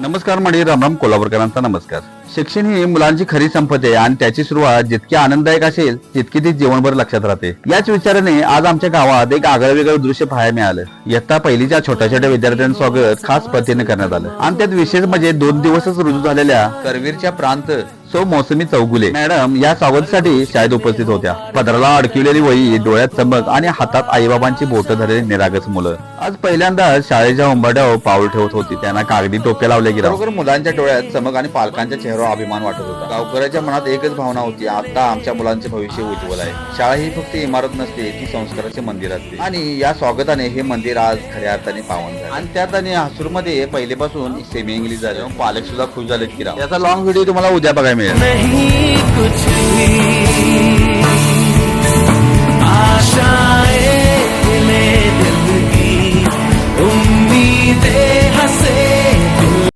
नमस्कार मंडळी, रामराम कोल्हापूरकरांचा नमस्कार. शिक्षण ही मुलांची खरी संपत्ती आहे आणि त्याची सुरुवात जितकी आनंददायक असेल तितकी ती जीवनभर लक्षात राहते. याच विचाराने आज आमच्या गावात एक आगळं वेगळं दृश्य पाहायला मिळालं. इयत्ता पहिलीच्या छोट्या छोट्या विद्यार्थ्यांचं स्वागत खास पद्धतीने करण्यात आलं आणि त्यात विशेष म्हणजे 2 दिवसच रुजू झालेल्या करवीरच्या प्रांत सौ मौसमी चौगुले मॅडम या स्वागतासाठी शाळेत उपस्थित होत्या. पदराला अडकवलेली वही, डोळ्यात चमक आणि हातात आईबाबांची बोटं धरलेली निरागस मुलं आज पहिल्यांदा शाळेच्या उंबरठ्यावर पाऊल ठेवत होती. त्यांना कागदी टोप्या लावल्या गेल्या. बरोबर मुलांच्या डोळ्यात चमक आणि पालकांच्या चेहऱ्यावर अभिमान वाटत होता. गावकऱ्याच्या मनात एकच भावना होती, आता आमच्या मुलांचे भविष्य उज्ज्वल आहे. शाळा ही फक्त इमारत नसते, ती संस्काराचे मंदिर असते आणि या स्वागताने हे मंदिर आज खऱ्या अर्थाने पावन झाले. आणि त्यात आणि हसूरमध्ये पहिलेपासून सेमी इंग्लिश झालं. पालक सुद्धा खुश झालेत की राव. याचा लॉंग व्हिडिओ तुम्हाला उद्या बघायला मिळेल. नहीं कुछ भी आशाएं दिल की उम्मीदें हंसे